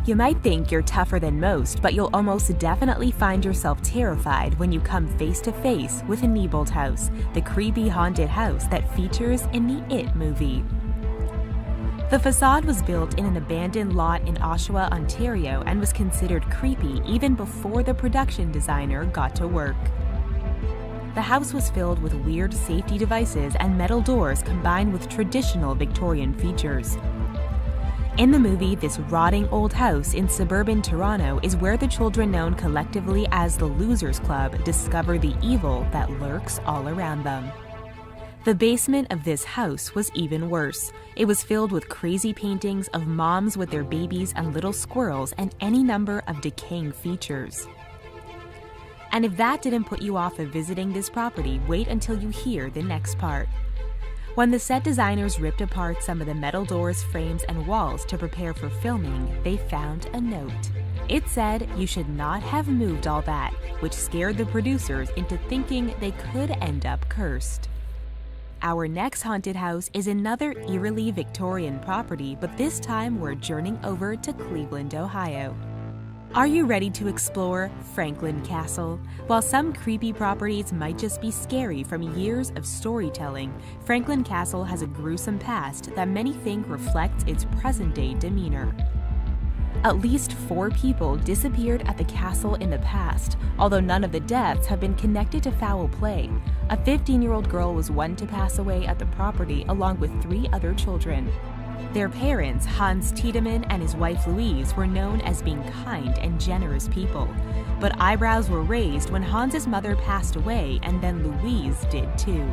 You might think you're tougher than most, but you'll almost definitely find yourself terrified when you come face to face with a Neibolt house, the creepy haunted house that features in the It movie. The facade was built in an abandoned lot in Oshawa, Ontario, and was considered creepy even before the production designer got to work. The house was filled with weird safety devices and metal doors combined with traditional Victorian features. In the movie, this rotting old house in suburban Toronto is where the children known collectively as the Losers Club discover the evil that lurks all around them. The basement of this house was even worse. It was filled with crazy paintings of moms with their babies and little squirrels and any number of decaying features. And if that didn't put you off of visiting this property, wait until you hear the next part. When the set designers ripped apart some of the metal doors, frames, and walls to prepare for filming, they found a note. It said you should not have moved all that, which scared the producers into thinking they could end up cursed. Our next haunted house is another eerily Victorian property, but this time we're journeying over to Cleveland, Ohio. Are you ready to explore Franklin Castle? While some creepy properties might just be scary from years of storytelling, Franklin Castle has a gruesome past that many think reflects its present-day demeanor. At least 4 people disappeared at the castle in the past, although none of the deaths have been connected to foul play. A 15-year-old girl was one to pass away at the property along with 3 other children. Their parents, Hans Tiedemann and his wife Louise, were known as being kind and generous people. But eyebrows were raised when Hans's mother passed away, and then Louise did too.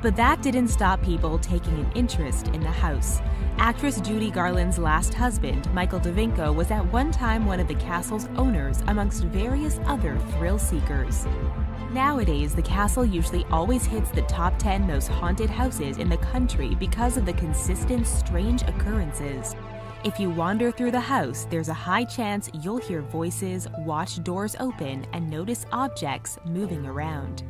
But that didn't stop people taking an interest in the house. Actress Judy Garland's last husband, Michael Davinko, was at one time one of the castle's owners amongst various other thrill seekers. Nowadays, the castle usually always hits the top 10 most haunted houses in the country because of the consistent strange occurrences. If you wander through the house, there's a high chance you'll hear voices, watch doors open, and notice objects moving around.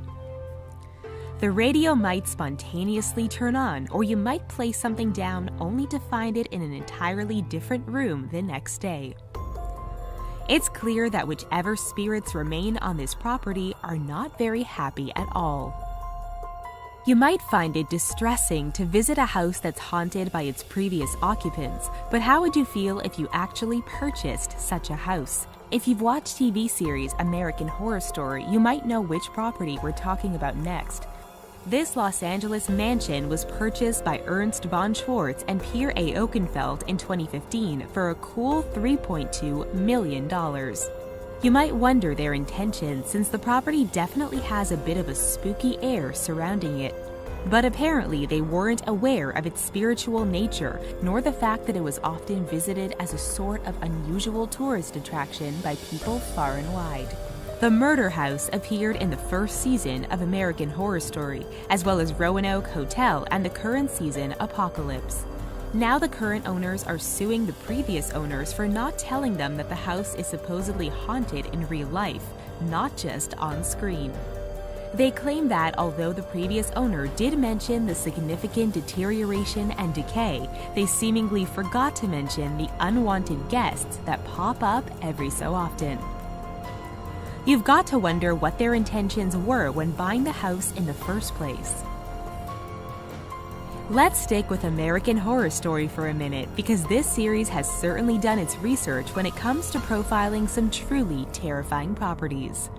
The radio might spontaneously turn on, or you might place something down only to find it in an entirely different room the next day. It's clear that whichever spirits remain on this property are not very happy at all. You might find it distressing to visit a house that's haunted by its previous occupants, but how would you feel if you actually purchased such a house? If you've watched TV series American Horror Story, you might know which property we're talking about next. This Los Angeles mansion was purchased by Ernst von Schwartz and Pierre A. Oakenfeld in 2015 for a cool $3.2 million. You might wonder their intentions since the property definitely has a bit of a spooky air surrounding it. But apparently they weren't aware of its spiritual nature, nor the fact that it was often visited as a sort of unusual tourist attraction by people far and wide. The Murder House appeared in the first season of American Horror Story, as well as Roanoke Hotel and the current season Apocalypse. Now the current owners are suing the previous owners for not telling them that the house is supposedly haunted in real life, not just on screen. They claim that although the previous owner did mention the significant deterioration and decay, they seemingly forgot to mention the unwanted guests that pop up every so often. You've got to wonder what their intentions were when buying the house in the first place. Let's stick with American Horror Story for a minute, because this series has certainly done its research when it comes to profiling some truly terrifying properties.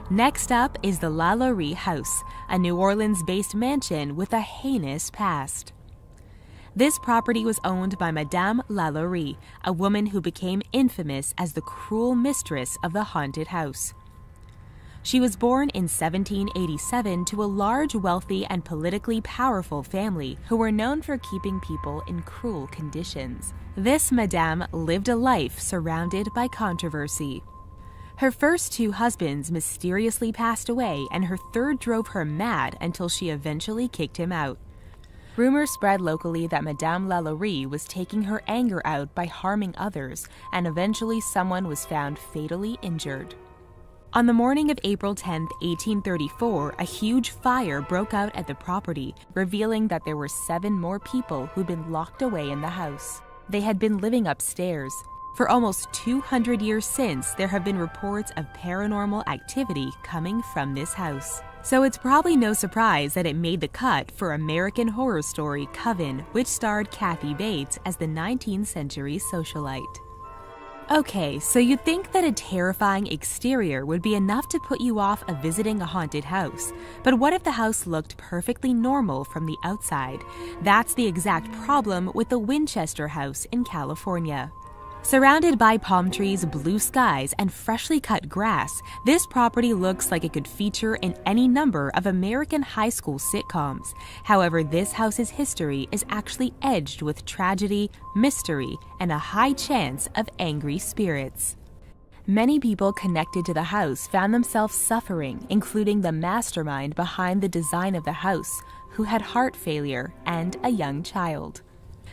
Next up is the Lalaurie House, a New Orleans-based mansion with a heinous past. This property was owned by Madame Lalaurie, a woman who became infamous as the cruel mistress of the haunted house. She was born in 1787 to a large, wealthy, and politically powerful family who were known for keeping people in cruel conditions. This Madame lived a life surrounded by controversy. Her first 2 husbands mysteriously passed away, and her third drove her mad until she eventually kicked him out. Rumors spread locally that Madame Lalaurie was taking her anger out by harming others, and eventually someone was found fatally injured. On the morning of April 10, 1834, a huge fire broke out at the property, revealing that there were 7 more people who'd been locked away in the house. They had been living upstairs. For almost 200 years since, there have been reports of paranormal activity coming from this house. So it's probably no surprise that it made the cut for American Horror Story Coven, which starred Kathy Bates as the 19th century socialite. Okay, so you'd think that a terrifying exterior would be enough to put you off of visiting a haunted house. But what if the house looked perfectly normal from the outside? That's the exact problem with the Winchester House in California. Surrounded by palm trees, blue skies, and freshly cut grass, this property looks like it could feature in any number of American high school sitcoms. However, this house's history is actually edged with tragedy, mystery, and a high chance of angry spirits. Many people connected to the house found themselves suffering, including the mastermind behind the design of the house, who had heart failure and a young child.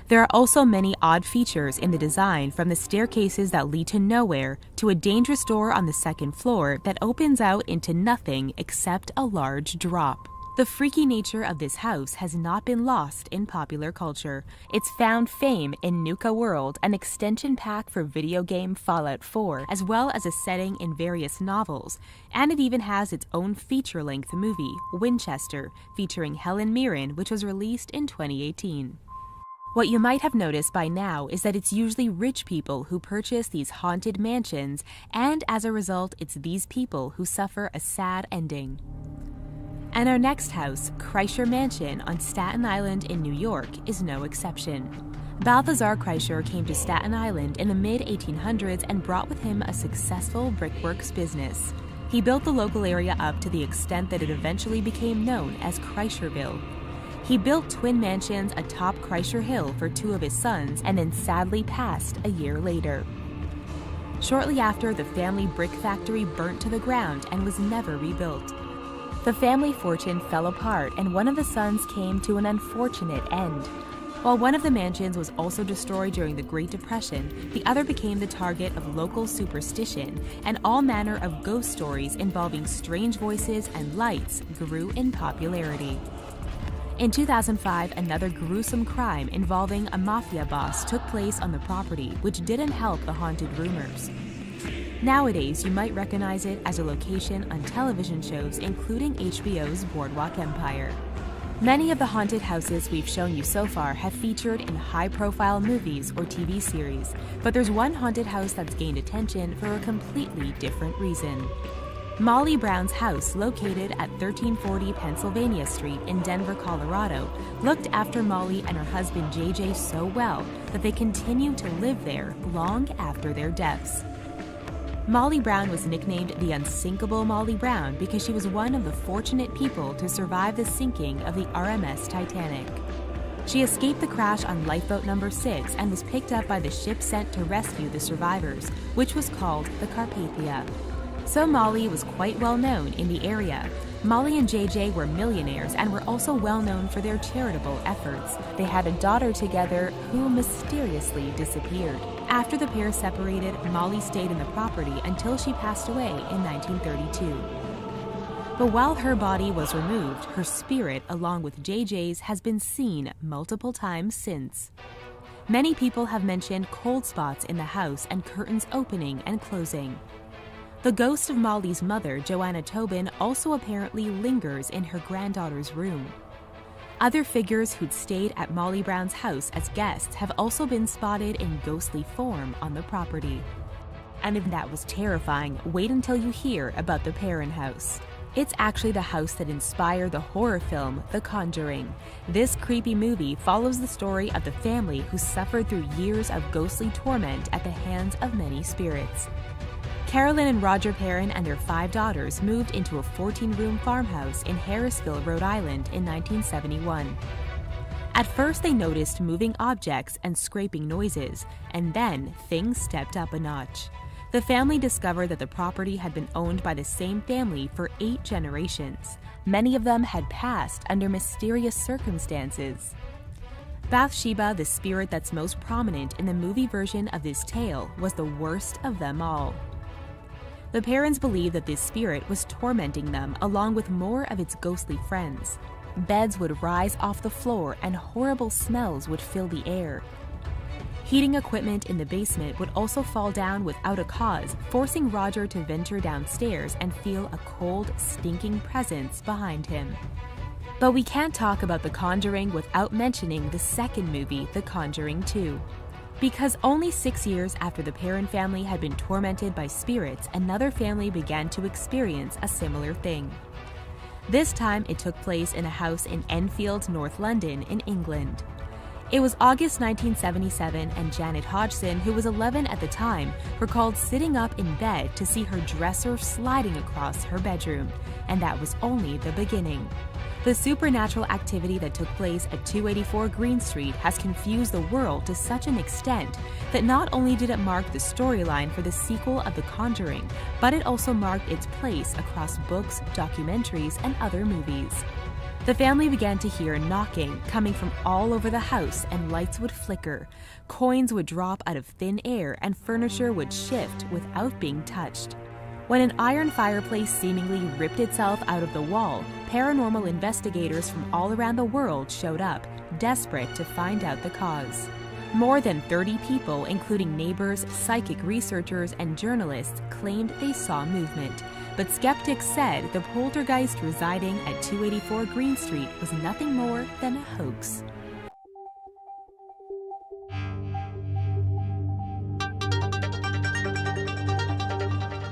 There are also many odd features in the design, from the staircases that lead to nowhere to a dangerous door on the second floor that opens out into nothing except a large drop. The freaky nature of this house has not been lost in popular culture. It's found fame in Nuka World, an extension pack for video game Fallout 4, as well as a setting in various novels, and it even has its own feature-length movie, Winchester, featuring Helen Mirren, which was released in 2018. What you might have noticed by now is that it's usually rich people who purchase these haunted mansions, and as a result, it's these people who suffer a sad ending. And our next house, Kreischer Mansion on Staten Island in New York, is no exception. Balthazar Kreischer came to Staten Island in the mid-1800s and brought with him a successful brickworks business. He built the local area up to the extent that it eventually became known as Kreischerville. He built twin mansions atop Kreischer Hill for two of his sons and then sadly passed a year later. Shortly after, the family brick factory burnt to the ground and was never rebuilt. The family fortune fell apart and one of the sons came to an unfortunate end. While one of the mansions was also destroyed during the Great Depression, the other became the target of local superstition, and all manner of ghost stories involving strange voices and lights grew in popularity. In 2005, another gruesome crime involving a mafia boss took place on the property, which didn't help the haunted rumors. Nowadays, you might recognize it as a location on television shows including HBO's Boardwalk Empire. Many of the haunted houses we've shown you so far have featured in high-profile movies or TV series, but there's one haunted house that's gained attention for a completely different reason. Molly Brown's house, located at 1340 Pennsylvania Street in Denver, Colorado, looked after Molly and her husband JJ so well that they continued to live there long after their deaths. Molly Brown was nicknamed the Unsinkable Molly Brown because she was one of the fortunate people to survive the sinking of the RMS Titanic. She escaped the crash on Lifeboat Number 6 and was picked up by the ship sent to rescue the survivors, which was called the Carpathia. So Molly was quite well known in the area. Molly and JJ were millionaires and were also well known for their charitable efforts. They had a daughter together who mysteriously disappeared. After the pair separated, Molly stayed in the property until she passed away in 1932. But while her body was removed, her spirit, along with JJ's, has been seen multiple times since. Many people have mentioned cold spots in the house and curtains opening and closing. The ghost of Molly's mother, Joanna Tobin, also apparently lingers in her granddaughter's room. Other figures who'd stayed at Molly Brown's house as guests have also been spotted in ghostly form on the property. And if that was terrifying, wait until you hear about the Perron House. It's actually the house that inspired the horror film The Conjuring. This creepy movie follows the story of the family who suffered through years of ghostly torment at the hands of many spirits. Carolyn and Roger Perron and their 5 daughters moved into a 14-room farmhouse in Harrisville, Rhode Island in 1971. At first, they noticed moving objects and scraping noises, and then things stepped up a notch. The family discovered that the property had been owned by the same family for 8 generations. Many of them had passed under mysterious circumstances. Bathsheba, the spirit that's most prominent in the movie version of this tale, was the worst of them all. The parents believed that this spirit was tormenting them along with more of its ghostly friends. Beds would rise off the floor and horrible smells would fill the air. Heating equipment in the basement would also fall down without a cause, forcing Roger to venture downstairs and feel a cold, stinking presence behind him. But we can't talk about The Conjuring without mentioning the second movie, The Conjuring 2. Because only 6 years after the Perron family had been tormented by spirits, another family began to experience a similar thing. This time it took place in a house in Enfield, North London, in England. It was August 1977, and Janet Hodgson, who was 11 at the time, recalled sitting up in bed to see her dresser sliding across her bedroom, and that was only the beginning. The supernatural activity that took place at 284 Green Street has confused the world to such an extent that not only did it mark the storyline for the sequel of The Conjuring, but it also marked its place across books, documentaries, and other movies. The family began to hear knocking coming from all over the house, and lights would flicker, coins would drop out of thin air, and furniture would shift without being touched. When an iron fireplace seemingly ripped itself out of the wall, paranormal investigators from all around the world showed up, desperate to find out the cause. More than 30 people, including neighbors, psychic researchers, and journalists, claimed they saw movement. But skeptics said the poltergeist residing at 284 Green Street was nothing more than a hoax.